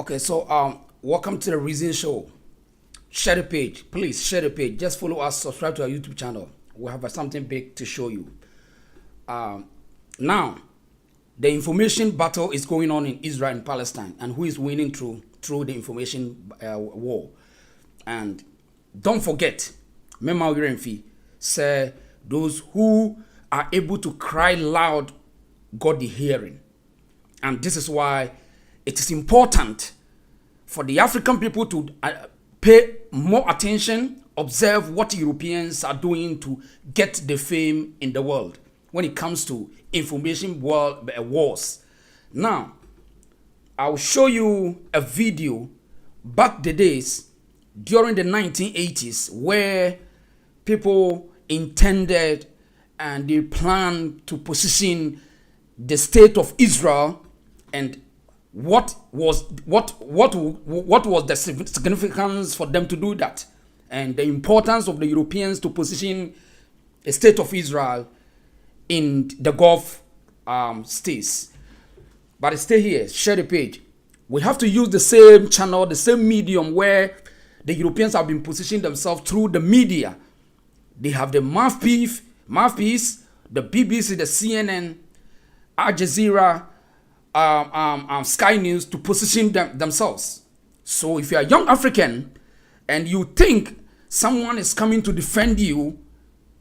Okay, so welcome to the Reason Show. Share the page, please share the page. Just follow us, subscribe to our YouTube channel. We have something big to show you. Now, the information battle is going on in Israel and Palestine, and who is winning through the information war. And don't forget, Mema Wirenfi say those who are able to cry loud got the hearing, and this is why it is important for the African people to pay more attention, observe what Europeans are doing to get the fame in the world when it comes to information wars. Now, I'll show you a video back the days during the 1980s where people intended and they planned to position the state of Israel, and what was the significance for them to do that, and the importance of the Europeans to position a state of Israel in the Gulf states. But stay here, share the page. We have to use the same channel, the same medium where the Europeans have been positioning themselves through the media. They have the mouthpiece, the BBC, the CNN, Al Jazeera, Sky News to position themselves. So if you are a young African and you think someone is coming to defend you,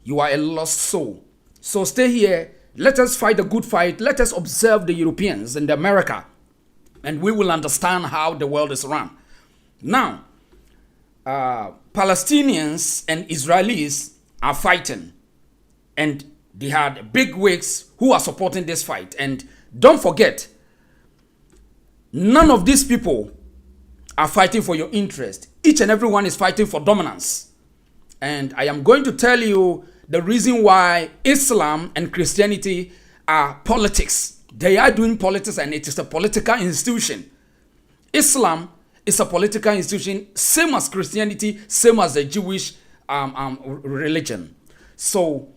you are a lost soul. So stay here. Let us fight the good fight. Let us observe the Europeans and America, and we will understand how the world is run. Now, Palestinians and Israelis are fighting, and they had big wigs who are supporting this fight. And don't forget, none of these people are fighting for your interest. Each and every one is fighting for dominance. And I am going to tell you the reason why Islam and Christianity are politics. They are doing politics, and it is a political institution. Islam is a political institution, same as Christianity, same as the Jewish religion. So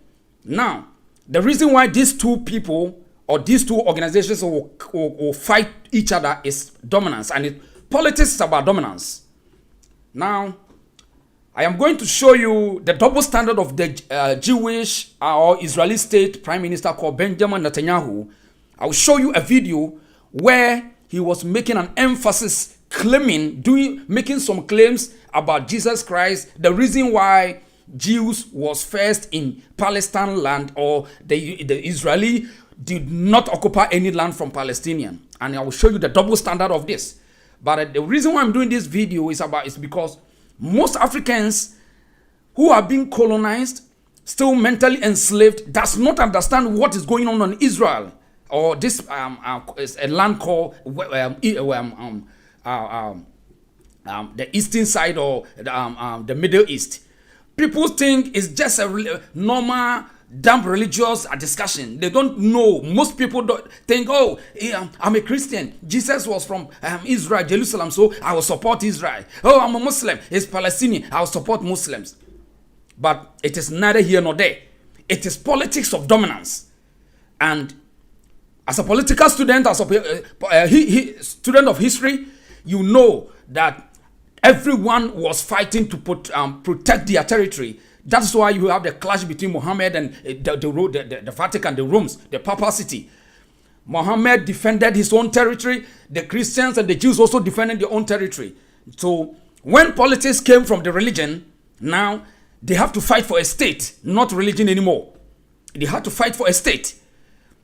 now, the reason why these two people or these two organizations will fight each other is dominance, and politics is about dominance. Now, I am going to show you the double standard of the Jewish or Israeli state prime minister called Benjamin Netanyahu. I will show you a video where he was making an emphasis, making some claims about Jesus Christ, the reason why Jews was first in Palestine land, or the Israeli did not occupy any land from Palestinian. And I will show you the double standard of this. But the reason why I'm doing this video is because most Africans who are being colonized, still mentally enslaved, does not understand what is going on in Israel, or this is a land called the eastern side, or the Middle East. People think it's just a normal, damn religious discussion. They don't know. Most people don't think, oh, I'm a Christian. Jesus was from Israel, Jerusalem, so I will support Israel. Oh, I'm a Muslim. It's Palestinian. I will support Muslims. But it is neither here nor there. It is politics of dominance. And as a political student, as a student of history, you know that everyone was fighting to protect their territory. That's why you have the clash between Muhammad and the Vatican, the Romans, the papacity. Muhammad defended his own territory. The Christians and the Jews also defended their own territory. So when politics came from the religion, now they have to fight for a state, not religion anymore. They have to fight for a state.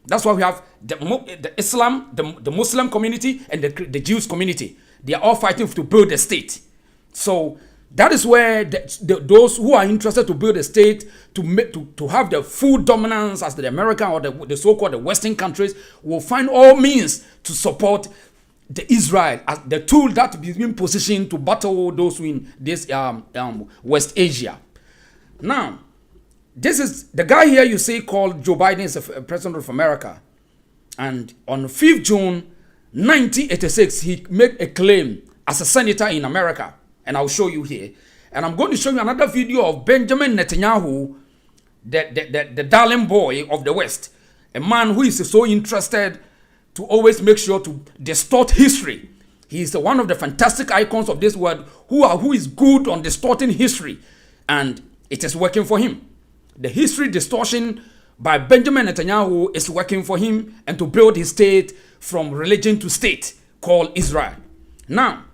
That's why we have the Islam, the Muslim community, and the Jewish community. They are all fighting to build a state. So that is where those who are interested to build a state, to have the full dominance as the American or the so-called the Western countries, will find all means to support the Israel as the tool that is being positioned to battle those in this West Asia. Now, this is the guy here you see called Joe Biden, is the president of America. And on 5th June 1986, he made a claim as a senator in America. And I'll show you here. And I'm going to show you another video of Benjamin Netanyahu, the darling boy of the West. A man who is so interested to always make sure to distort history. He's one of the fantastic icons of this world who is good on distorting history, and it is working for him. The history distortion by Benjamin Netanyahu is working for him and to build his state from religion to state called Israel. Now,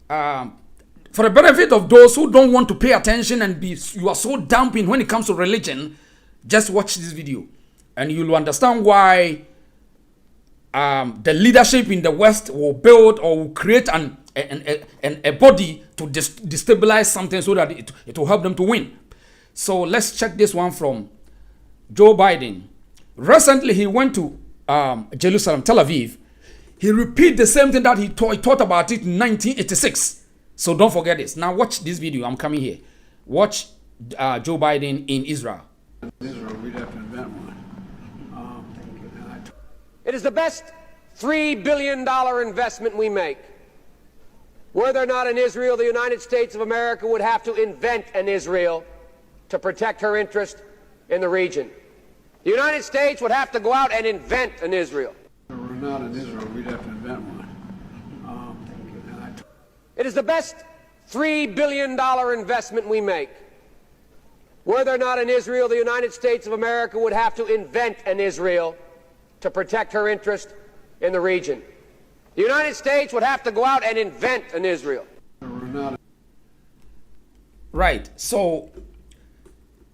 for the benefit of those who don't want to pay attention and you are so dumping when it comes to religion, just watch this video and you'll understand why the leadership in the West will build or will create a body to destabilize something so that it will help them to win. So let's check this one from Joe Biden. Recently, he went to Jerusalem, Tel Aviv. He repeated the same thing that he taught about it in 1986. So don't forget this. Now watch this video. I'm coming here. Watch Joe Biden in Israel. Israel, we'd have to invent one. It is the best $3 billion investment we make. Were there not an Israel, the United States of America would have to invent an Israel to protect her interest in the region. The United States would have to go out and invent an Israel. If there were not an Israel, we'd have to invent one. It is the best $3 billion investment we make. Were there not an Israel, the United States of America would have to invent an Israel to protect her interest in the region. The United States would have to go out and invent an Israel. Right. So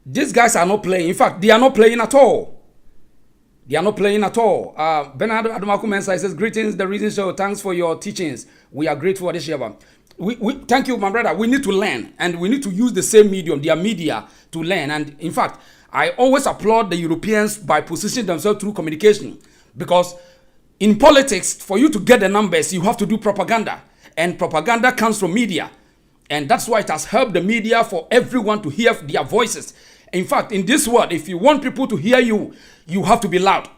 these guys are not playing. In fact, they are not playing at all. They are not playing at all. Bernardo Adumaku Mensah says, greetings, the Reason Show. Thanks for your teachings. We are grateful for this year. We thank you, my brother. We need to learn, and we need to use the same medium, their media, to learn. And in fact, I always applaud the Europeans by positioning themselves through communication, because in politics, for you to get the numbers, you have to do propaganda, and propaganda comes from media, and that's why it has helped the media for everyone to hear their voices. In fact, in this world, if you want people to hear you, you have to be loud,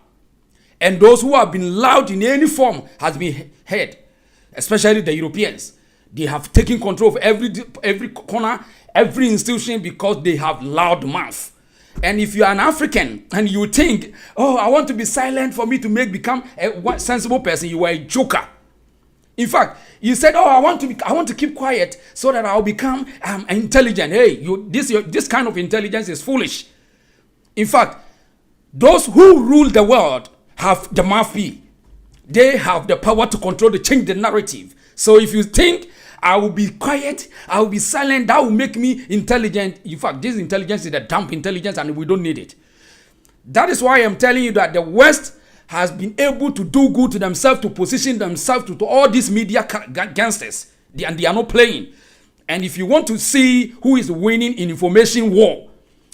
and those who have been loud in any form has been heard, especially the Europeans. They have taken control of every corner, every institution, because they have loud mouth. And if you are an African and you think, oh, I want to be silent for me to become a sensible person, you are a joker. In fact, you said, oh, I want to keep quiet so that I'll become intelligent. Hey, this kind of intelligence is foolish. In fact, those who rule the world have the mouthpiece. They have the power to control, to change the narrative. So if you think I will be quiet, I will be silent, that will make me intelligent. In fact, this intelligence is a dumb intelligence and we don't need it. That is why I'm telling you that the West has been able to do good to themselves, to position themselves to all these media gangsters. And they are not playing. And if you want to see who is winning in information war,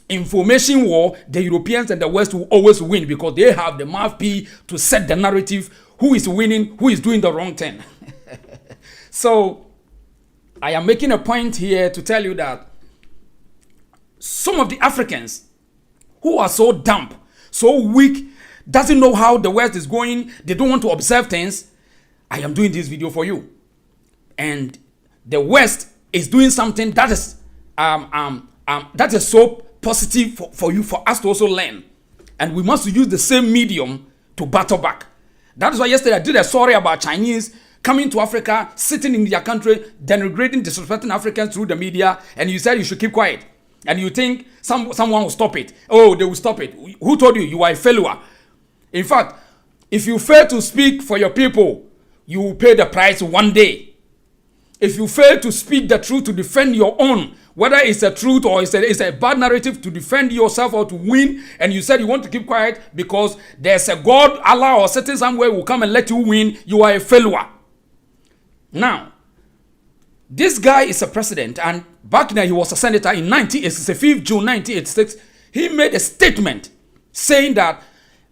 the Europeans and the West will always win, because they have the mouthpiece to set the narrative, who is winning, who is doing the wrong thing. So I am making a point here to tell you that some of the Africans who are so dumb, so weak, doesn't know how the West is going, they don't want to observe things. I am doing this video for you. And the West is doing something that is so positive for us to also learn. And we must use the same medium to battle back. That is why yesterday I did a story about Chinese coming to Africa, sitting in their country, denigrating, disrespecting Africans through the media, and you said you should keep quiet. And you think someone will stop it. Oh, they will stop it. Who told you? You are a failure. In fact, if you fail to speak for your people, you will pay the price one day. If you fail to speak the truth, to defend your own, whether it's a truth or it's a bad narrative, to defend yourself or to win, and you said you want to keep quiet because there's a God, Allah, or Satan somewhere will come and let you win, you are a failure. Now, this guy is a president, and back then he was a senator in 5th June 1986. He made a statement saying that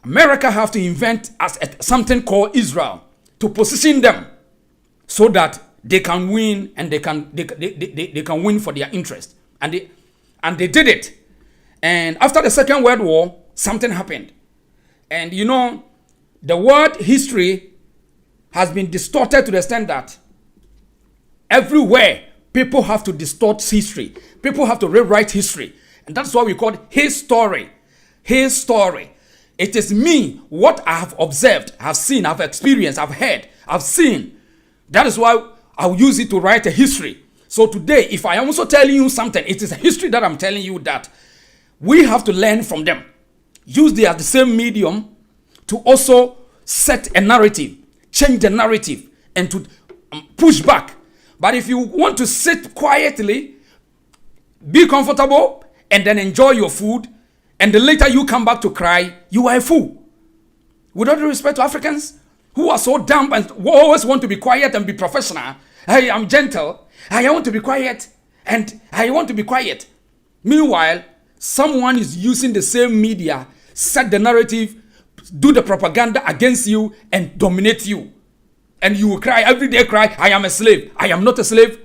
America have to invent something called Israel to position them so that they can win, and they can win for their interest. And they did it. And after the Second World War, something happened. And you know, the world history has been distorted to the extent that everywhere people have to distort history. People have to rewrite history. And that's why we call it his story. His story. It is me, what I have observed, have seen, have experienced, have heard, have seen, That is why I'll use it to write a history. So today, if I am also telling you something, it is a history that I'm telling you that we have to learn from them. Use the same medium to also set a narrative, change the narrative, and to push back. But if you want to sit quietly, be comfortable, and then enjoy your food, and then later you come back to cry, you are a fool. With all due respect to Africans who are so dumb and always want to be quiet and be professional. Hey, I'm gentle. I want to be quiet, and I want to be quiet. Meanwhile, someone is using the same media, set the narrative, do the propaganda against you, and dominate you. And you will cry, every day cry, I am a slave. I am not a slave.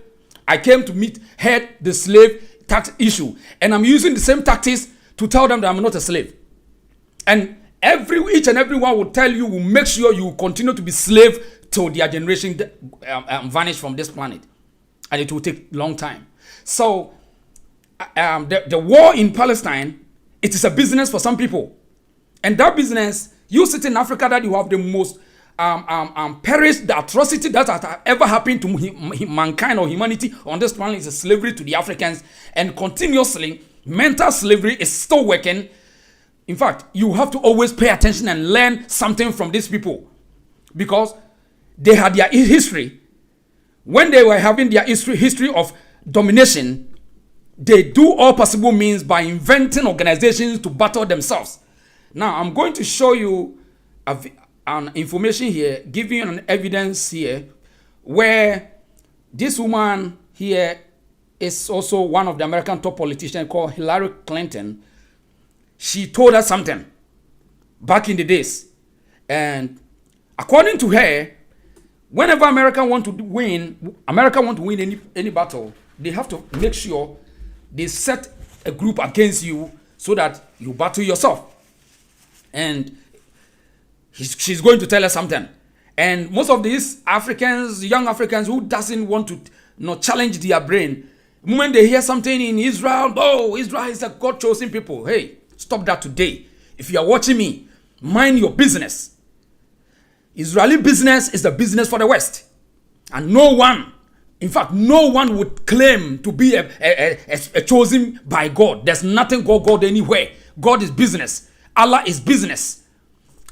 I came to head the slave tax issue. And I'm using the same tactics to tell them that I'm not a slave. And each and every one will tell you, will make sure you will continue to be slave till their generation vanish from this planet. And it will take a long time. So, the war in Palestine, it is a business for some people. And that business, you sit in Africa that you have the most perished, the atrocity that has ever happened to mankind or humanity on this planet is slavery to the Africans. And continuously, mental slavery is still working. In fact, you have to always pay attention and learn something from these people. Because they had their history. When they were having their history of domination, they do all possible means by inventing organizations to battle themselves. Now, I'm going to show you an information here, giving you an evidence here, where this woman here is also one of the American top politicians called Hillary Clinton. She told us something back in the days. And according to her, whenever America want to win any battle, they have to make sure they set a group against you so that you battle yourself. And she's going to tell us something. And most of these Africans, young Africans who doesn't want to challenge their brain, the moment they hear something in Israel, oh, Israel is a God-chosen people. Hey, stop that today. If you are watching me, mind your business. Israeli business is the business for the West. And no one would claim to be a chosen by God. There's nothing God anywhere. God is business. Allah is business.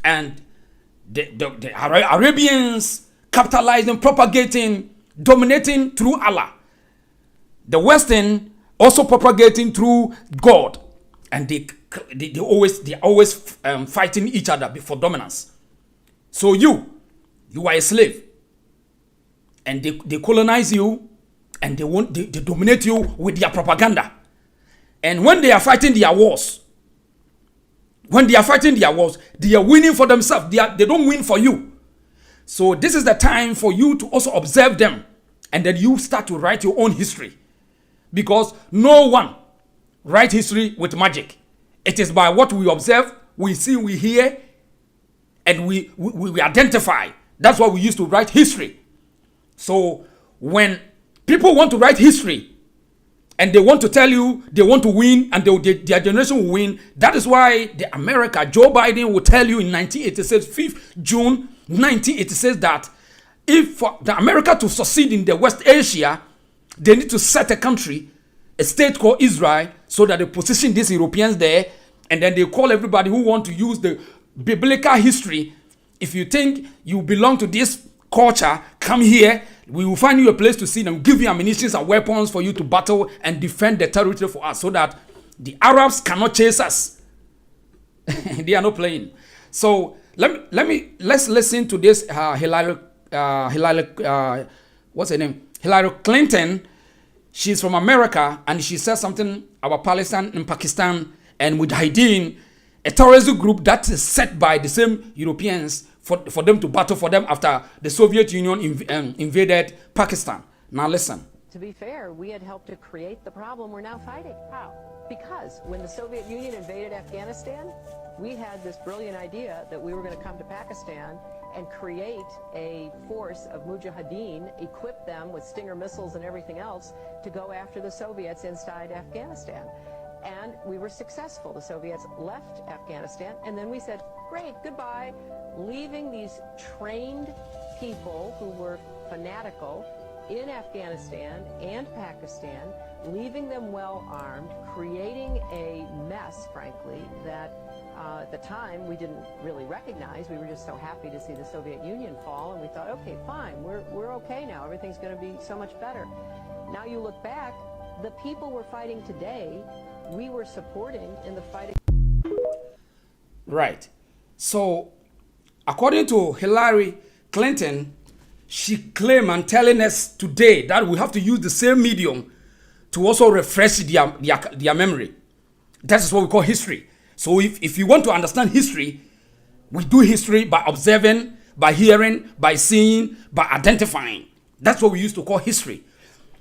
And the Arabians capitalizing, propagating, dominating through Allah. The Western also propagating through God. And they always fighting each other for dominance. So you are a slave. And they colonize you, and they dominate you with their propaganda. And when they are fighting their wars, they are winning for themselves. They don't win for you. So this is the time for you to also observe them. And then you start to write your own history. Because no one writes history with magic. It is by what we observe, we see, we hear, and we identify. That's why we used to write history. So when people want to write history, and they want to tell you they want to win, and their generation will win. That is why Joe Biden will tell you in 1986, 5th June 1986, that if for the America to succeed in the West Asia, they need to set a country, a state called Israel, so that they position these Europeans there, and then they call everybody who want to use the biblical history. If you think you belong to this culture, come here. We will find you a place to sit and give you ammunition and weapons for you to battle and defend the territory for us, so that the Arabs cannot chase us. They are not playing. So let's listen to this Hillary what's her name? Hillary Clinton. She's from America, and she says something about Palestine and Pakistan and Mujahideen, a terrorist group that is set by the same Europeans for them to battle for them after the Soviet Union invaded Pakistan. Now listen. To be fair, we had helped to create the problem we're now fighting. How? Because when the Soviet Union invaded Afghanistan, we had this brilliant idea that we were going to come to Pakistan and create a force of Mujahideen, equip them with Stinger missiles and everything else to go after the Soviets inside Afghanistan. And we were successful. The Soviets left Afghanistan, and then we said, great, goodbye, leaving these trained people who were fanatical in Afghanistan and Pakistan, leaving them well armed, creating a mess, frankly, that at the time we didn't really recognize. We were just so happy to see the Soviet Union fall, and we thought, okay, fine, we're okay now. Everything's going to be so much better. Now you look back, the people we're fighting today, we were supporting in the fight. Right. So, according to Hillary Clinton, she claimed and telling us today that we have to use the same medium to also refresh their memory. That is what we call history. So if you want to understand history, we do history by observing, by hearing, by seeing, by identifying. That's what we used to call history.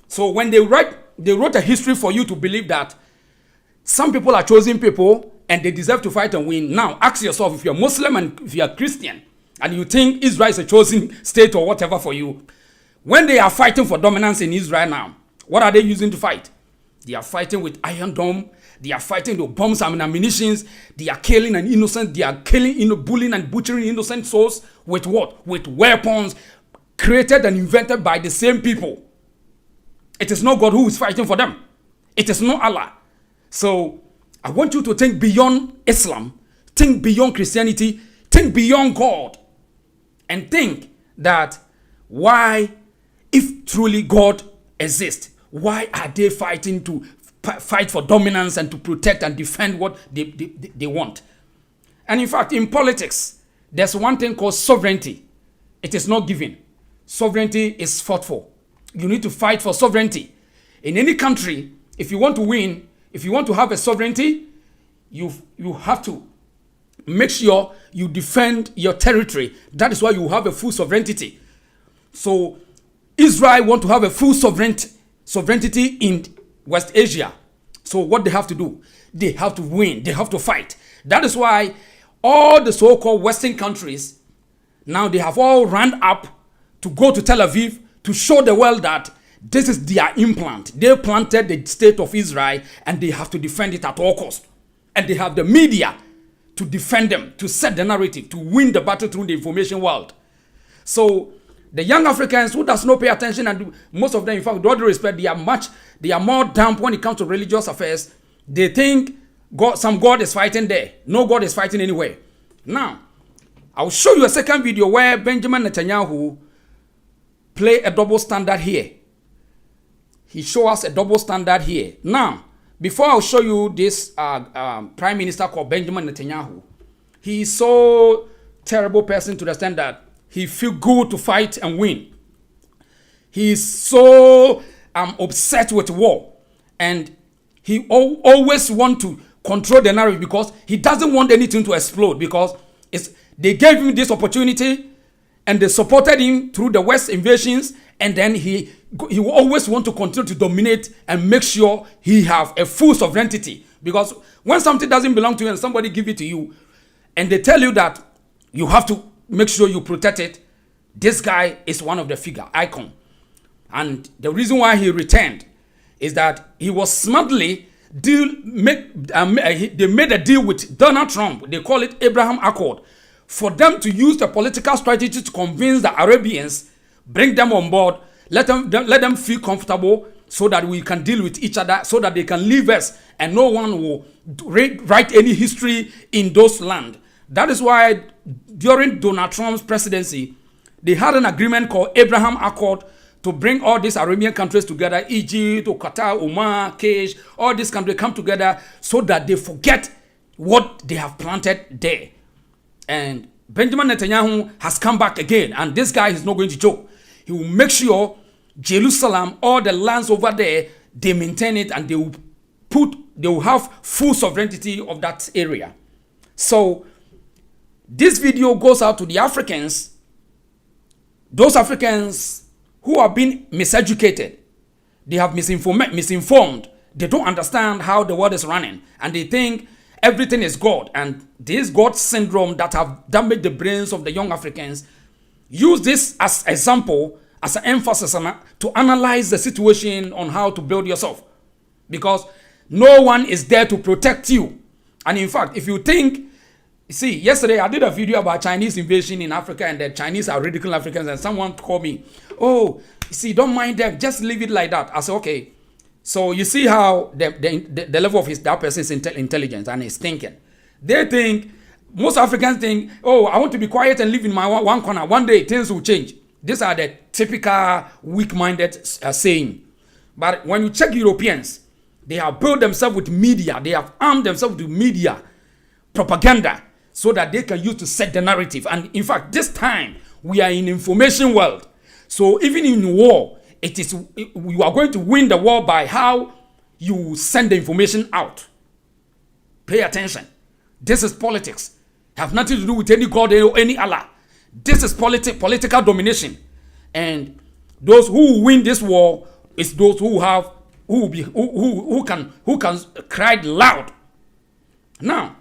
So when they wrote a history for you to believe that some people are chosen people and they deserve to fight and win. Now ask yourself, if you're Muslim and if you're Christian and you think Israel is a chosen state or whatever for you, when they are fighting for dominance in Israel now, what are they using to fight? They are fighting with Iron Dome. They are fighting with bombs and ammunitions. They are killing an innocent. They are killing, bullying and butchering innocent souls with what? With weapons created and invented by the same people. It is not God who is fighting for them. It is not Allah. So I want you to think beyond Islam, think beyond Christianity, think beyond God, and think that why, if truly God exists, why are they fighting to fight for dominance and to protect and defend what they want? And in fact, in politics, there's one thing called sovereignty. It is not given. Sovereignty is fought for. You need to fight for sovereignty. In any country, if you want to win, if you want to have a sovereignty, you have to make sure you defend your territory. That is why you have a full sovereignty. So Israel want to have a full sovereignty in West Asia. So what they have to do? They have to win. They have to fight. That is why all the so-called Western countries, now they have all run up to go to Tel Aviv to show the world that this is their implant. They planted the state of Israel and they have to defend it at all costs. And they have the media to defend them, to set the narrative, to win the battle through the information world. So the young Africans who does not pay attention, and most of them, in fact, with all due respect, they are more damp when it comes to religious affairs. They think some God is fighting there. No God is fighting anywhere. Now, I'll show you a second video where Benjamin Netanyahu play a double standard here. He show us a double standard here. Now, before I'll show you this prime minister called Benjamin Netanyahu, he is so terrible person to the extent that he feel good to fight and win. He is so upset with war, and he always want to control the narrative because he doesn't want anything to explode, because they gave him this opportunity and they supported him through the West invasions, and then he will always want to continue to dominate and make sure he have a full sovereignty. Because when something doesn't belong to you and somebody give it to you and they tell you that you have to make sure you protect it, this guy is one of the figure icon. And the reason why he returned is that he was smartly they made a deal with Donald Trump. They call it Abraham Accord, for them to use the political strategy to convince the Arabians, bring them on board, let them feel comfortable, so that we can deal with each other, so that they can leave us and no one will write any history in those land. That is why during Donald Trump's presidency, they had an agreement called Abraham Accord to bring all these Arabian countries together, Egypt, Qatar, Oman, Kej, all these countries come together so that they forget what they have planted there. And Benjamin Netanyahu has come back again, and this guy is not going to joke. He will make sure Jerusalem, all the lands over there, they maintain it, and they will have full sovereignty of that area. So this video goes out to the Africans, those Africans who have been miseducated. They have misinformed. They don't understand how the world is running, and they think everything is God. And this God syndrome that have damaged the brains of the young Africans, use this as example, as an emphasis to analyze the situation on how to build yourself, because no one is there to protect you. And in fact, if you think See, yesterday I did a video about Chinese invasion in Africa and the Chinese are radical Africans, and someone called me, oh, see, don't mind them, just leave it like that. I said, okay. So you see how the level of that person's intelligence and his thinking. They think, most Africans think, oh, I want to be quiet and live in my one corner. One day things will change. These are the typical weak-minded saying. But when you check Europeans, they have built themselves with media. They have armed themselves with media, propaganda, so that they can use to set the narrative. And in fact, this time, we are in information world. So even in war, you are going to win the war by how you send the information out. Pay attention. This is politics. Have nothing to do with any God or any Allah. This is political domination. And those who win this war is those who can cry loud. Now,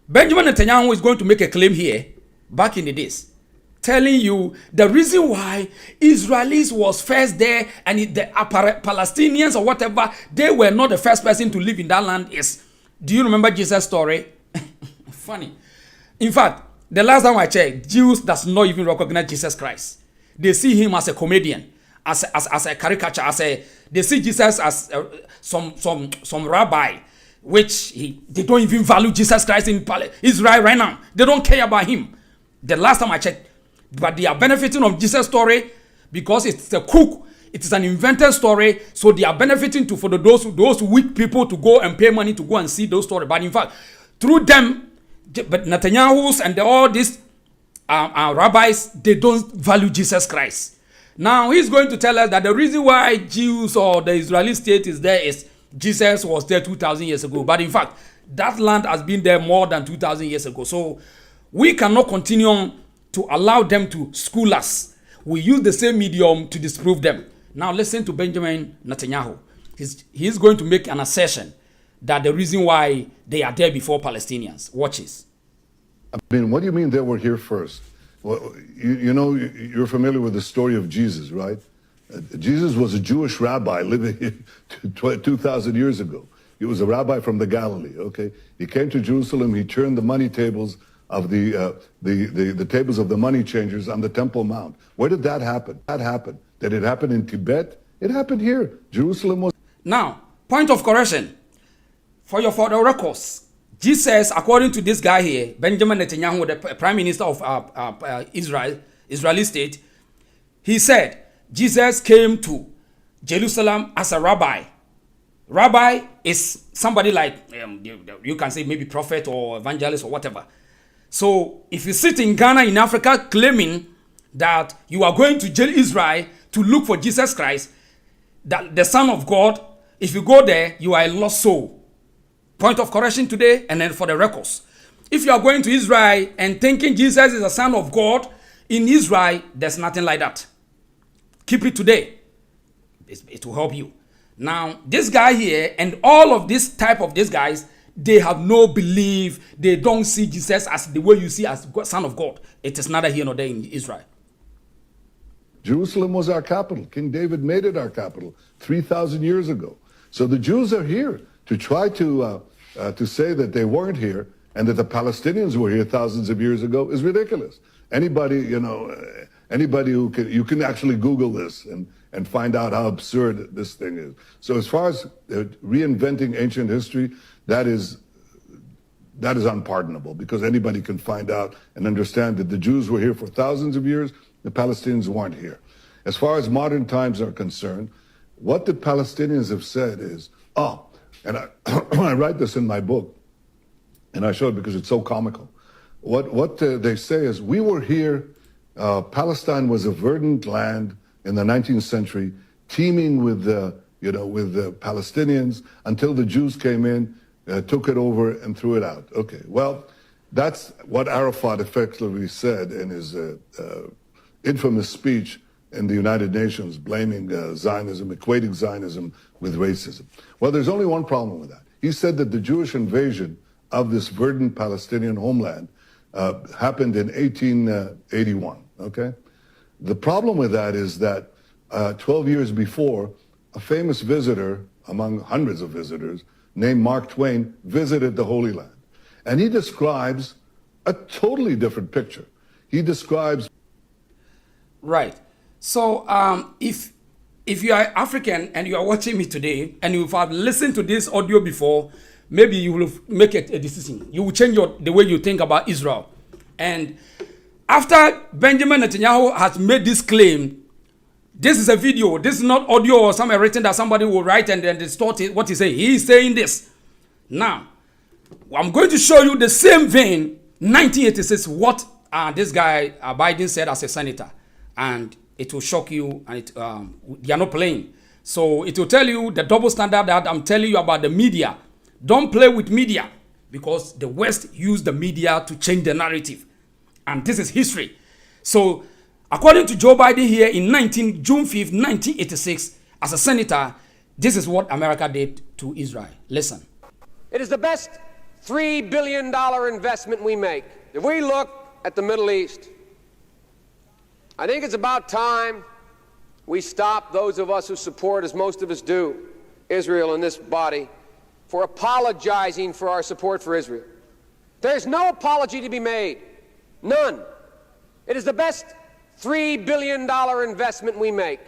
Benjamin Netanyahu is going to make a claim here, back in the days, telling you the reason why Israelis was first there and the Palestinians or whatever, they were not the first person to live in that land is, do you remember Jesus' story? Funny. In fact, the last time I checked, Jews does not even recognize Jesus Christ. They see him as a comedian, as a caricature, they see Jesus as some rabbi, which they don't even value Jesus Christ in Israel right now. They don't care about him. The last time I checked, but they are benefiting of Jesus' story because it's a cook. It is an invented story, so they are benefiting for those weak people to go and pay money to go and see those stories. But in fact, through them, but Netanyahu's and all these rabbis, they don't value Jesus Christ. Now he's going to tell us that the reason why Jews or the Israeli state is there is Jesus was there 2,000 years ago. But in fact, that land has been there more than 2,000 years ago. So we cannot continue to allow them to school us. We use the same medium to disprove them. Now listen to Benjamin Netanyahu. He's going to make an assertion that the reason why they are there before Palestinians. Watch this. I mean, what do you mean they were here first? Well, you know, you're familiar with the story of Jesus, right? Jesus was a Jewish rabbi living here 2,000 years ago. He was a rabbi from the Galilee, okay? He came to Jerusalem, he turned the money tables of the tables of the money changers on the Temple Mount. Where did that happen? Did it happen in Tibet? It happened here. Jerusalem was... Now, point of correction. For the records, Jesus, according to this guy here, Benjamin Netanyahu, the Prime Minister of Israeli state, he said Jesus came to Jerusalem as a rabbi. Rabbi is somebody like, you can say maybe prophet or evangelist or whatever. So if you sit in Ghana, in Africa, claiming that you are going to Israel to look for Jesus Christ, that the Son of God, if you go there, you are a lost soul. Point of correction today, and then for the records. If you are going to Israel and thinking Jesus is the Son of God, in Israel, there's nothing like that. Keep it today. It will help you. Now, this guy here and all of this type of these guys, they have no belief. They don't see Jesus as the way you see as Son of God. It is neither here nor there in Israel. Jerusalem was our capital. King David made it our capital 3,000 years ago. So the Jews are here. To try to say that they weren't here and that the Palestinians were here thousands of years ago is ridiculous. Anybody, anybody who can, you can actually Google this and find out how absurd this thing is. So as far as reinventing ancient history, that is unpardonable, because anybody can find out and understand that the Jews were here for thousands of years, the Palestinians weren't here. As far as modern times are concerned, what the Palestinians have said is, and I write this in my book, and I show it because it's so comical. What they say is, we were here, Palestine was a verdant land in the 19th century, teeming with the Palestinians, until the Jews came in, took it over and threw it out. Okay, well, that's what Arafat effectively said in his infamous speech in the United Nations, blaming Zionism, equating Zionism with racism. Well, there's only one problem with that. He said that the Jewish invasion of this verdant Palestinian homeland happened in 1881, okay? The problem with that is that 12 years before, a famous visitor, among hundreds of visitors, named Mark Twain, visited the Holy Land. And he describes a totally different picture. He describes. Right. So if you are African and you are watching me today and you have listened to this audio before, maybe you will make a decision. You will change the way you think about Israel. And after Benjamin Netanyahu has made this claim, this is a video. This is not audio or something written that somebody will write and then distort it, what he say. He is saying this. Now, I'm going to show you the same vein, 1986, what this guy Biden said as a senator. And it will shock you, and they are not playing. So it will tell you the double standard that I'm telling you about the media. Don't play with media, because the West used the media to change the narrative. And this is history. So according to Joe Biden here in June 5th, 1986, as a senator, this is what America did to Israel. Listen. It is the best $3 billion investment we make. If we look at the Middle East, I think it's about time we stop, those of us who support, as most of us do, Israel in this body, for apologizing for our support for Israel. There's no apology to be made. None. It is the best $3 billion investment we make.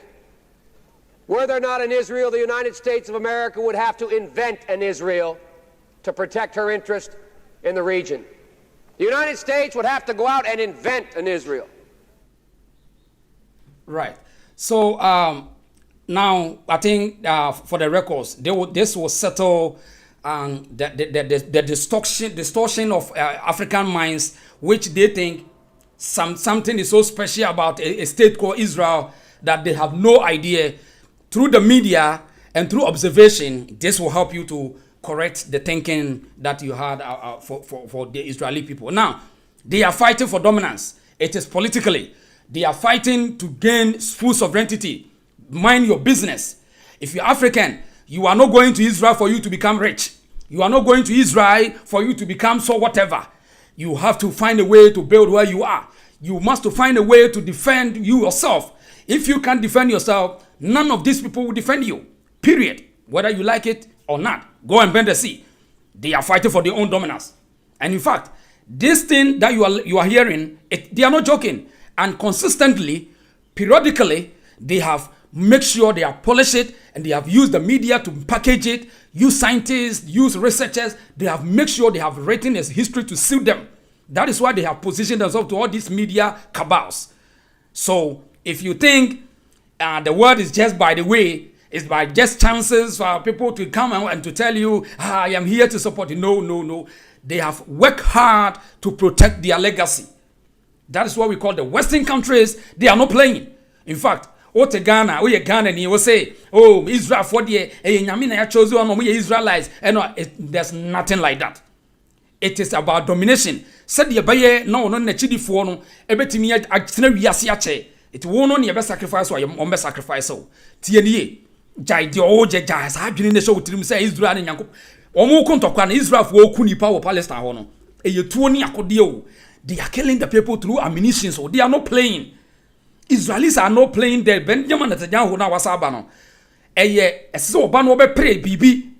Were there not an Israel, the United States of America would have to invent an Israel to protect her interest in the region. The United States would have to go out and invent an Israel. Right. So now I think for the records, this will settle the distortion of African minds, which they think something is so special about a state called Israel that they have no idea. Through the media and through observation, this will help you to correct the thinking that you had for the Israeli people. Now, they are fighting for dominance. It is politically. They are fighting to gain full sovereignty. Mind your business. If you're African, you are not going to Israel for you to become rich. You are not going to Israel for you to become so whatever. You have to find a way to build where you are. You must find a way to defend you yourself. If you can't defend yourself, none of these people will defend you. Period. Whether you like it or not. Go and bend the sea. They are fighting for their own dominance. And in fact, this thing that you are hearing, they are not joking. And consistently, periodically, they have made sure they have polished it, and they have used the media to package it, use scientists, use researchers. They have made sure they have written as history to suit them. That is why they have positioned themselves to all these media cabals. So if you think the word is just by the way, it's by just chances for people to come and to tell you, I am here to support you. No. They have worked hard to protect their legacy. That is what we call the Western countries. They are not playing. In fact, Ghana, and he will say, oh, Israel for the Israelites. And there's nothing like that. It is about domination. Said the baye no nechidi for no ebetimi agyina wiase ache. It won on your sacrifice or your own sacrifice. So tie jai de o je jai sa adwene ne show tirim say Israel ne yankop. Omo kontokwa na Israel for oku nipa wo Palestine ho no. Eyetuo ni akode o. They are killing the people through ammunition, so they are not playing. Israelis are not playing there. Benjamin Netanyahu na wasaba no. Ese oba no be pray bibi.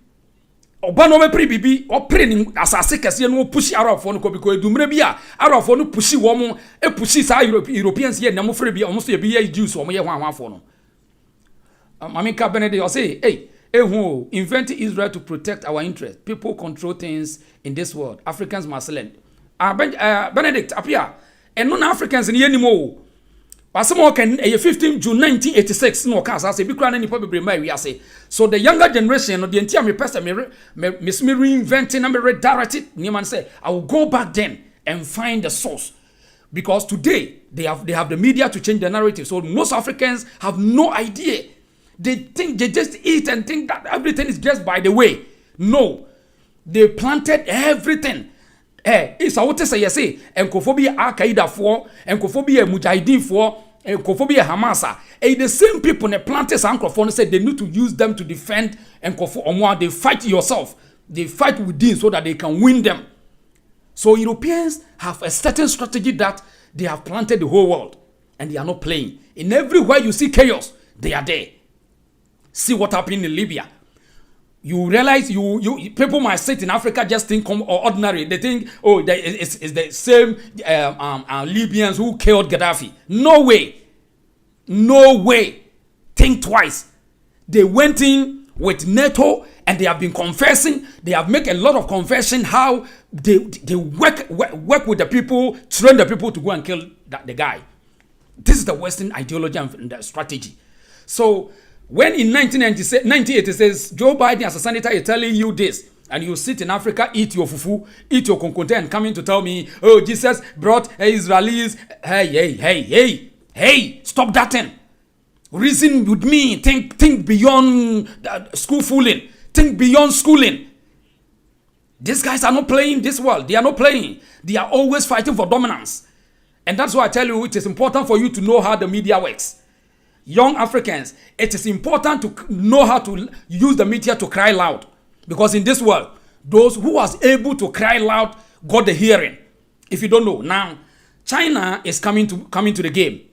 Oba no be pray bibi, o pray ni asase kese no push Arab for no ko because edumre bi a Arab for no push wo mo e push sa Europeans here na mo free bi o mo so bi ye Jews o mo ye hwan for no. Mamika Benedict o say, hey, who invented Israel to protect our interests. People control things in this world. Africans must learn. Benedict appear and non-Africans in anymore. But some can 15 June 1986 no cars as a big crown any probably we say. So the younger generation of the entire person miss me reinventing and redirected. Neiman say I will go back then and find the source. Because today they have the media to change the narrative. So most Africans have no idea. They think they just eat and think that everything is just by the way. No. They planted everything. It's what say you say enkophobia Al-Qaeda for enkophobia Mujahideen for enkophobia Hamas. The same people ne planted microphone said they need to use them to defend enkopho. They fight yourself. They fight within so that they can win them. So Europeans have a certain strategy that they have planted the whole world and they are not playing. In everywhere you see chaos, they are there. See what happened in Libya. you realize you people might sit in Africa just think ordinary. They think, oh, it's the same Libyans who killed Gaddafi. No way. No way. Think twice. They went in with NATO and they have been confessing. They have made a lot of confession how they work with the people, train the people to go and kill the guy. This is the Western ideology and the strategy. So when in 1986, Joe Biden as a senator is telling you this, and you sit in Africa, eat your fufu, eat your konkonte, and coming to tell me, oh, Jesus brought Israelis. Hey, stop that thing. Reason with me. Think beyond school fooling. Think beyond schooling. These guys are not playing this world. They are not playing. They are always fighting for dominance. And that's why I tell you it is important for you to know how the media works. Young Africans, it is important to know how to use the media to cry loud. Because in this world, those who was able to cry loud got the hearing. If you don't know, now, China is coming to the game.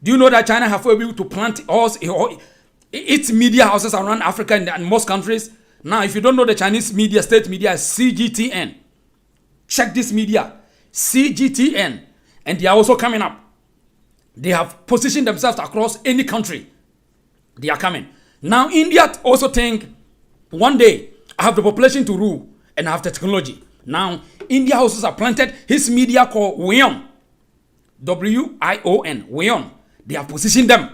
Do you know that China have been able to plant its media houses around Africa and most countries? Now, if you don't know the Chinese media, state media is CGTN. Check this media, CGTN. And they are also coming up. They have positioned themselves across any country. They are coming. Now, India also think, one day, I have the population to rule and I have the technology. Now, India houses are planted. His media called WION. WION. WION. They have positioned them.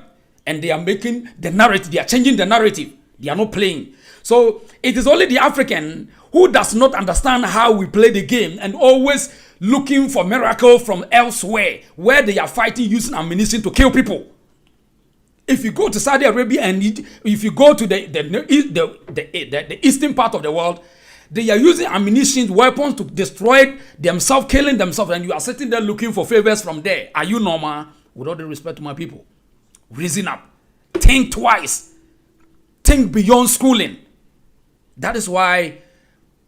And they are making the narrative. They are changing the narrative. They are not playing. So, it is only the African who does not understand how we play the game and always looking for miracle from elsewhere where they are fighting using ammunition to kill people. If you go to Saudi Arabia and if you go to the eastern part of the world, they are using ammunition, weapons to destroy themselves, killing themselves, and you are sitting there looking for favors from there. Are you normal? With all the respect to my people, reason up, think twice, think beyond schooling. That is why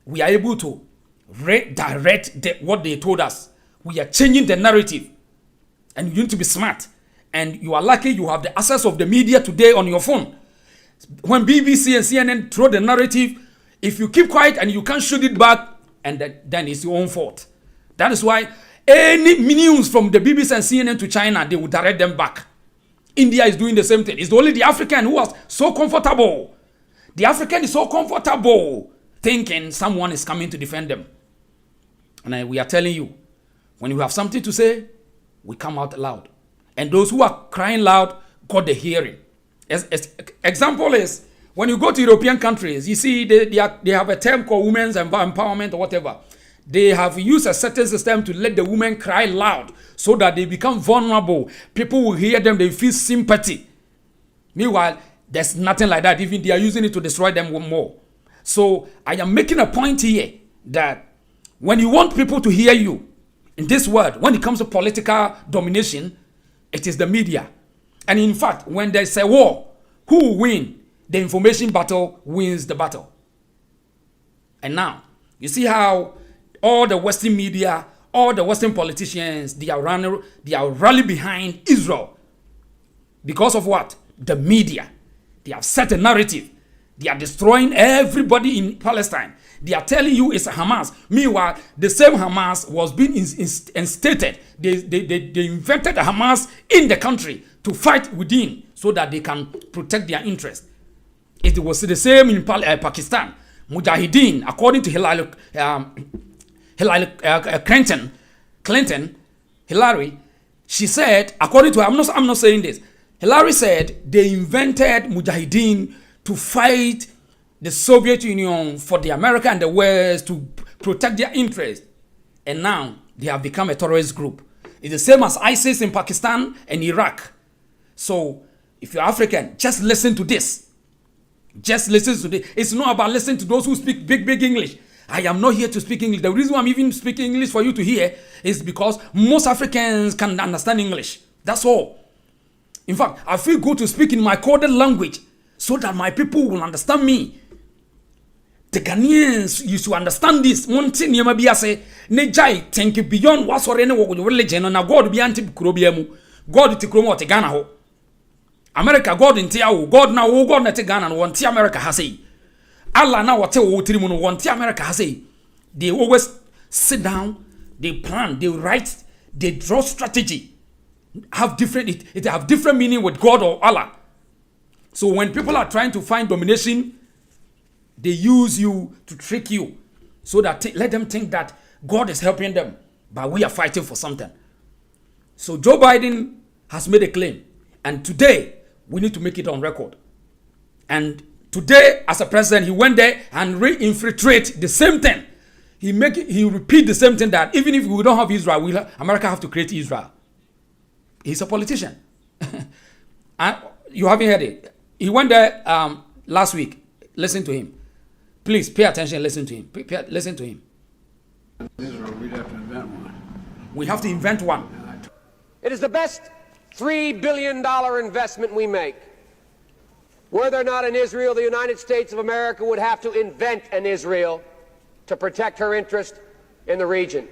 we are able to redirect what they told us. We are changing the narrative, and you need to be smart. And you are lucky you have the access of the media today on your phone. When BBC and CNN throw the narrative, if you keep quiet and you can't shoot it back, and then it's your own fault. That is why any news from the BBC and CNN to China, they will direct them back. India is doing the same thing. It's only the African who was so comfortable. The African is so comfortable thinking someone is coming to defend them. And we are telling you, when you have something to say, we come out loud. And those who are crying loud got the hearing. Example is, when you go to European countries, you see they have a term called women's empowerment or whatever. They have used a certain system to let the women cry loud so that they become vulnerable. People will hear them, they feel sympathy. Meanwhile, there's nothing like that. Even they are using it to destroy them more. So I am making a point here that when you want people to hear you in this world, when it comes to political domination, it is the media. And in fact, when there's a war, who will win? The information battle wins the battle. And now, you see how all the Western media, all the Western politicians, they are rally behind Israel. Because of what? The media. They have set a narrative. They are destroying everybody in Palestine. They are telling you it's Hamas. Meanwhile, the same Hamas was being instated. They invented a Hamas in the country to fight within so that they can protect their interests. It was the same in Pakistan. Mujahideen, according to Hillary, she said, according to her, I'm not saying this. Hillary said they invented Mujahideen to fight the Soviet Union for the America and the West to protect their interests. And now they have become a terrorist group. It's the same as ISIS in Pakistan and Iraq. So if you're African, just listen to this. Just listen to this. It's not about listening to those who speak big English. I am not here to speak English. The reason why I'm even speaking English for you to hear is because most Africans can understand English. That's all. In fact, I feel good to speak in my coded language so that my people will understand me. The Ghanaians used to understand this. One thing you may be say, Nejai, think beyond what's already what religion and God be anti Kurobiamu. God to Kromo te Ghana ho. America, God in Tiao, God now, God na te Ghana, and one Tia America has say. Allah now what want America has say. They always sit down, they plan, they write, they draw strategy. Have different it have different meaning with God or Allah. So when people are trying to find domination, they use you to trick you, so that let them think that God is helping them, but we are fighting for something. So Joe Biden has made a claim, and today we need to make it on record. And today, as a president, he went there and re-infiltrate the same thing. He repeat the same thing, that even if we don't have Israel, America have to create Israel. He's a politician. And you haven't heard it. He went there last week. Listen to him. Please pay attention and listen to him. Listen to him. Israel, we'd have to invent one. We have to invent one. It is the best $3 billion investment we make. Were there not an Israel, the United States of America would have to invent an Israel to protect her interest in the region.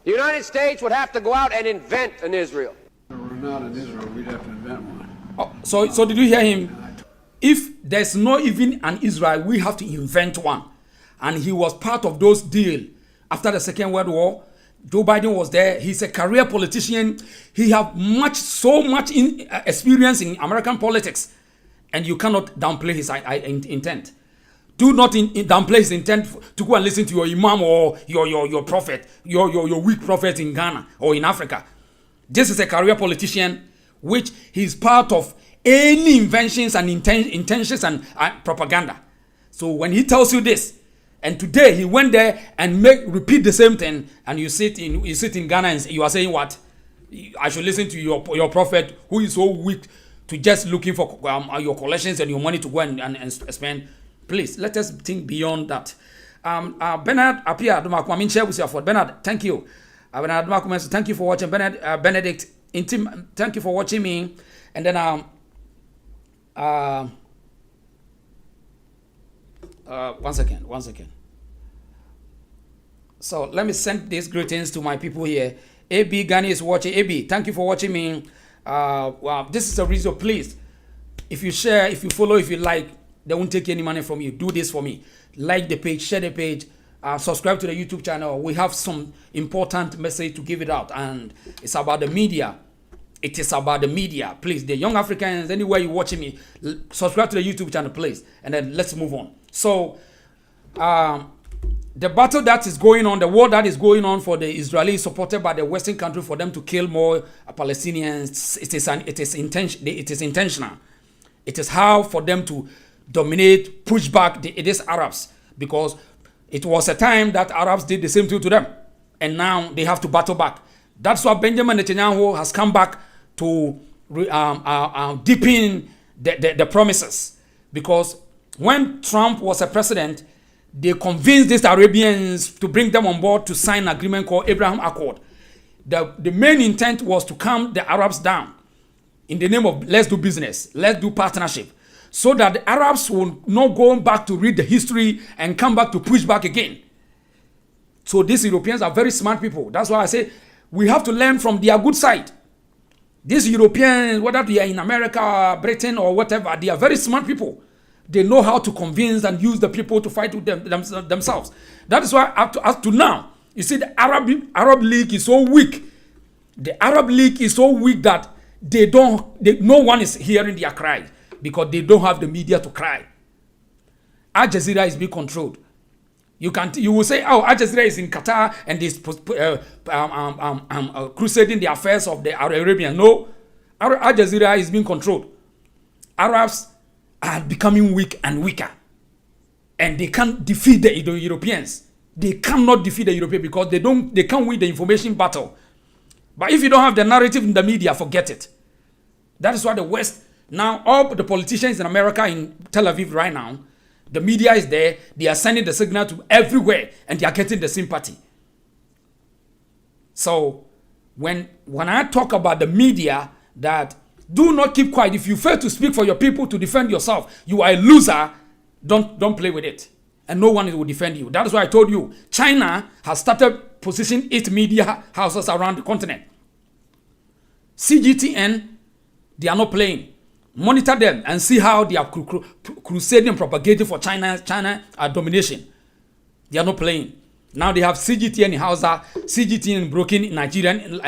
The United States would have to go out and invent an Israel. If there were not an Israel, we'd have to invent one. Oh, so did you hear him? If there's not even an Israel, we have to invent one. And he was part of those deals after the Second World War. Joe Biden was there. He's a career politician. He have so much experience in American politics, and you cannot downplay his intent. Do not downplay his intent to go and listen to your imam or your prophet, your weak prophet in Ghana or in Africa. This is a career politician, which he's part of any inventions and intentions and propaganda. So when he tells you this, and today he went there and repeat the same thing, and you sit in Ghana and you are saying what? I should listen to your prophet who is so weak to just looking for your collections and your money to go and spend. Please, let us think beyond that. Bernard Apia Dumaku, share with you for Bernard. Thank you. Bernard Dumaku, thank you for watching. Bernard Benedict, thank you for watching me. And then one second. So let me send these greetings to my people here. AB Ghani is watching. AB, thank you for watching me. Wow, this is a reason. Please, if you share, if you follow, if you like, they won't take any money from you. Do this for me. Like the page, share the page, subscribe to the YouTube channel. We have some important message to give it out, and it's about the media. It is about the media. Please, the young Africans, anywhere you're watching me, subscribe to the YouTube channel, please, and then let's move on. So, the battle that is going on, the war that is going on for the Israelis, supported by the Western country, for them to kill more Palestinians, it is intentional. It is how for them to dominate, push back these Arabs, because it was a time that Arabs did the same thing to them, and now they have to battle back. That's why Benjamin Netanyahu has come back to deepen the promises, because when Trump was a president, they convinced these Arabians to bring them on board to sign an agreement called Abraham Accord. The main intent was to calm the Arabs down in the name of let's do business, let's do partnership, so that the Arabs will not go back to read the history and come back to push back again. So these Europeans are very smart people. That's why I say we have to learn from their good side. These Europeans, whether they are in America, Britain, or whatever, they are very smart people. They know how to convince and use the people to fight with themselves. That is why up to now, you see the Arab League is so weak. The Arab League is so weak that no one is hearing their cry, because they don't have the media to cry. Al Jazeera is being controlled. You will say, oh, Al Jazeera is in Qatar and is crusading the affairs of the Arabians. No, Al Jazeera is being controlled. Arabs are becoming weak and weaker, and they can't defeat the Europeans. They cannot defeat the Europeans because they can't win the information battle. But if you don't have the narrative in the media, forget it. That is why the West, now all the politicians in America, in Tel Aviv right now, the media is there. They are sending the signal to everywhere, and they are getting the sympathy. So when I talk about the media, that do not keep quiet. If you fail to speak for your people, to defend yourself, you are a loser. Don't play with it, and no one will defend you. That is why I told you China has started positioning its media houses around the continent. CGTN, they are not playing. Monitor them and see how they are crusading, propagating for China domination. They are not playing. Now they have CGT in Hausa, CGT in broken Nigerian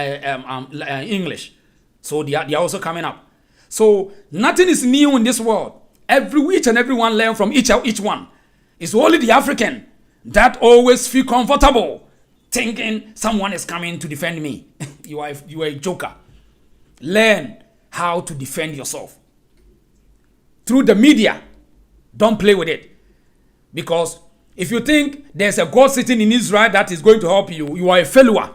English. So they are also coming up. So nothing is new in this world. Each and everyone learn from each one. It's only the African that always feel comfortable thinking someone is coming to defend me. you are a joker. Learn how to defend yourself. Through the media, don't play with it. Because if you think there's a God sitting in Israel that is going to help you, you are a failure.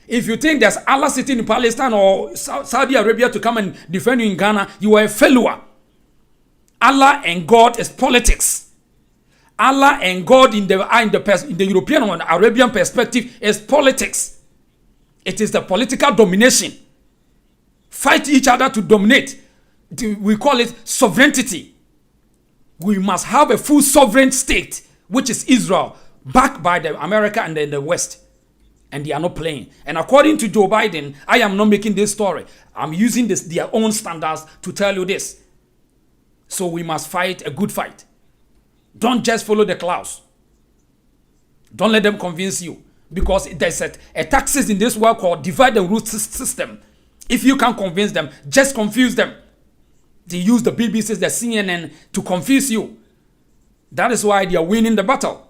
If you think there's Allah sitting in Palestine or Saudi Arabia to come and defend you in Ghana, you are a failure. Allah and God is politics. Allah and God in the European or Arabian perspective is politics. It is the political domination. Fight each other to dominate. We call it sovereignty. We must have a full sovereign state, which is Israel, backed by the America and the West. And they are not playing. And according to Joe Biden, I am not making this story. I'm using their own standards to tell you this. So we must fight a good fight. Don't just follow the clouds. Don't let them convince you. Because there's a taxes in this world called divide and rule system. If you can't convince them, just confuse them. They use the BBC, the CNN to confuse you. That is why they are winning the battle.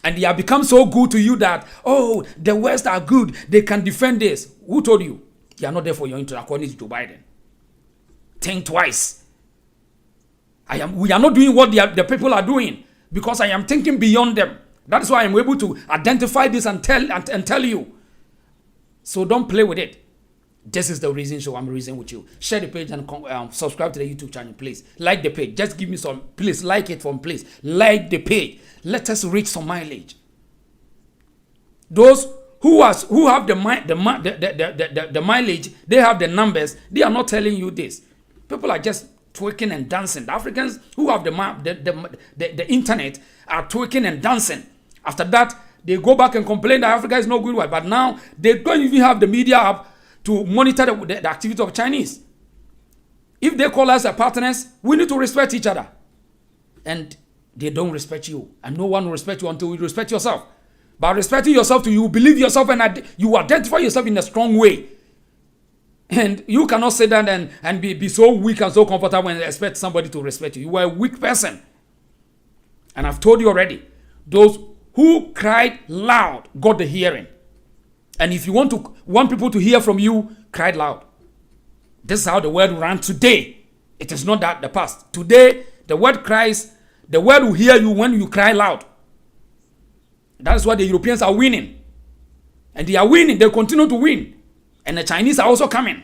And they have become so good to you that, oh, the West are good. They can defend this. Who told you? They are not there for your interest, according to Joe Biden. Think twice. We are not doing what the people are doing because I am thinking beyond them. That is why I am able to identify this and tell you. So don't play with it. This is the reason show I'm reasoning with you. Share the page and subscribe to the YouTube channel, please. Like the page. Just give me some, please. Like it from, please. Like the page. Let us reach some mileage. Those who have the mileage, they have the numbers. They are not telling you this. People are just twerking and dancing. The Africans who have the internet are twerking and dancing. After that, they go back and complain that Africa is not good. But now they don't even have the media up to monitor the activity of Chinese. If they call us partners, we need to respect each other. And they don't respect you. And no one will respect you until you respect yourself. By respecting yourself, you believe yourself and you identify yourself in a strong way. And you cannot sit down and be so weak and so comfortable and expect somebody to respect you. You are a weak person. And I've told you already, those who cried loud got the hearing. And if you want people to hear from you, cry loud. This is how the word runs today. It is not that the past. Today, the word cries. The word will hear you when you cry loud. That is why the Europeans are winning. And they are winning. They continue to win. And the Chinese are also coming.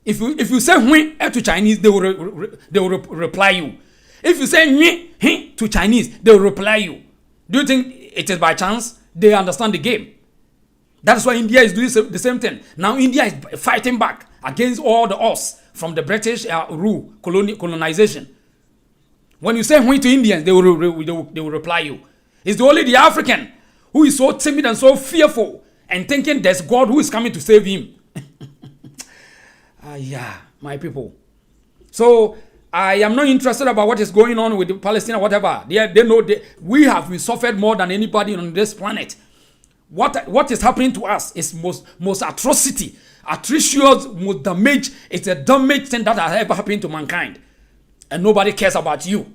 If you say hui to Chinese, they will reply you. If you say ni to Chinese, they will reply you. Do you think it is by chance? They understand the game. That's why India is doing the same thing. Now India is fighting back against all the odds from the British rule, colonization. When you say hui to Indians, they will reply you. It's only the African who is so timid and so fearful and thinking there's God who is coming to save him. Yeah, my people. So I am not interested about what is going on with Palestine or whatever. They know we have suffered more than anybody on this planet. What is happening to us is most atrocious, most damage. It's a damage thing that has ever happened to mankind. And nobody cares about you.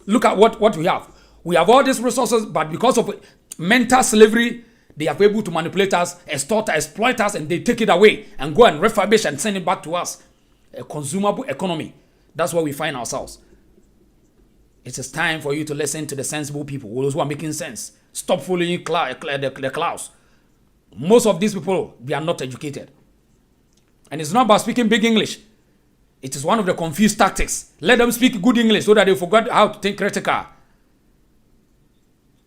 Look at what we have. We have all these resources, but because of mental slavery, they are able to manipulate us, extort, exploit us, and they take it away and go and refurbish and send it back to us. A consumable economy. That's where we find ourselves. It is time for you to listen to the sensible people, those who are making sense. Stop following the clouds. Most of these people, they are not educated. And it's not about speaking big English. It is one of the confused tactics. Let them speak good English so that they forget how to think critical.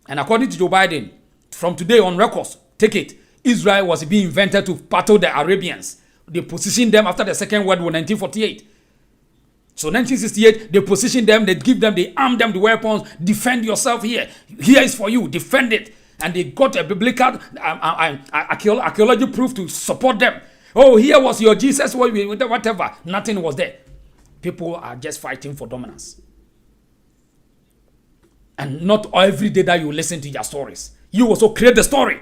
And according to Joe Biden, from today on records, take it, Israel was being invented to battle the Arabians. They positioned them after the Second World War, 1948. So 1968, they positioned them, they give them, they arm them the weapons, defend yourself here. Here is for you, defend it. And they got a biblical archaeology proof to support them. Oh, here was your Jesus, whatever. Nothing was there. People are just fighting for dominance. And not every day that you listen to their stories. You also create the story.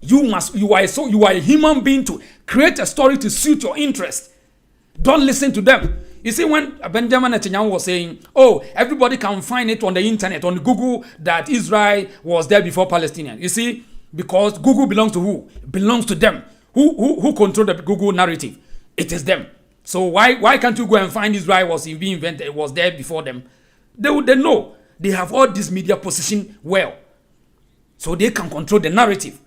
You are a human being to create a story to suit your interest. Don't listen to them. You see, when Benjamin Netanyahu was saying, oh, everybody can find it on the internet, on Google, that Israel was there before Palestinians. You see, because Google belongs to who? It belongs to them. Who control the Google narrative? It is them. So why can't you go and find Israel was being invented? It was there before them. They know. They have all this media position well. So they can control the narrative.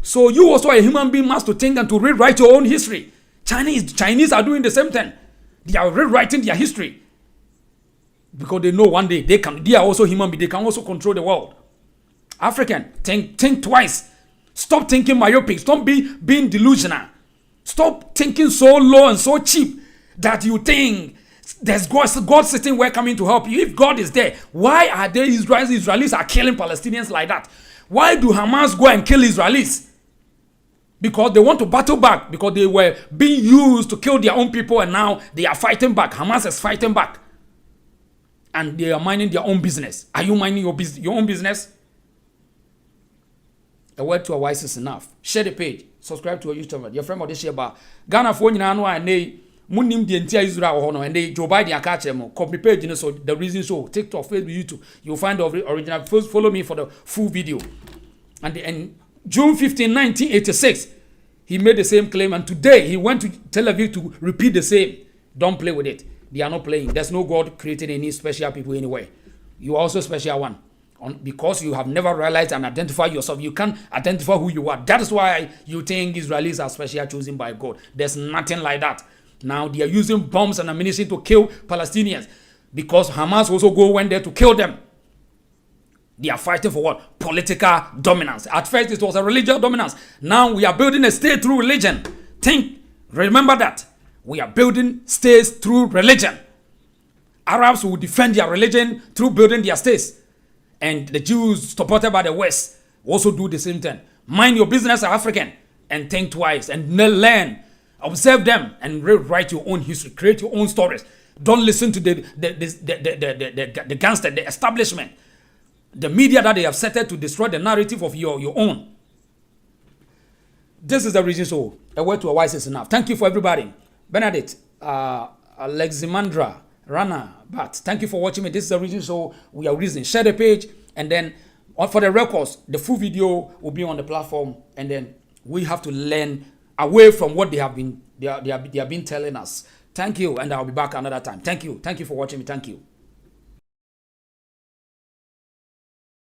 So you also a human being must to think and to rewrite your own history. Chinese are doing the same thing. They are rewriting their history. Because they know one day they are also human beings. They can also control the world. African, think twice. Stop thinking myopic. Stop being delusional. Stop thinking so low and so cheap that you think there's God sitting where coming to help you. If God is there, why are they Israelis are killing Palestinians like that? Why do Hamas go and kill Israelis? Because they want to battle back. Because they were being used to kill their own people and now they are fighting back. Hamas is fighting back. And they are minding their own business. Are you minding your own business? A word to a wise is enough. Share the page. Subscribe to our YouTube channel. Your friend of this year about Ghana for you know and they munim the entire Israel and they Joe Biden catch them. Copy page, you know, so the reason so TikTok, Facebook, YouTube. You'll find the original. First, follow me for the full video. And June 15, 1986, he made the same claim, and today he went to Tel Aviv to repeat the same. Don't play with it. They are not playing. There's no God created any special people anyway. You are also a special one. Because you have never realized and identified yourself, you can't identify who you are. That is why you think Israelis are special chosen by God. There's nothing like that. Now they are using bombs and ammunition to kill Palestinians because Hamas also went there to kill them. They are fighting for what? Political dominance. At first it was a religious dominance. Now we are building a state through religion. Remember that. We are building states through religion. Arabs will defend their religion through building their states. And the Jews, supported by the West, also do the same thing. Mind your business as African and think twice and learn. Observe them and rewrite your own history. Create your own stories. Don't listen to the gangster, the establishment, the media that they have set to destroy the narrative of your own. This is the reason so. A word to a wise is enough. Thank you for everybody. Benedict, Aleximandra, Rana, but thank you for watching me. This is the reason so we are reasoning. Share the page and then for the records, the full video will be on the platform and then we have to learn away from what they have been telling us. Thank you, and I'll be back another time. Thank you for watching me. Thank you.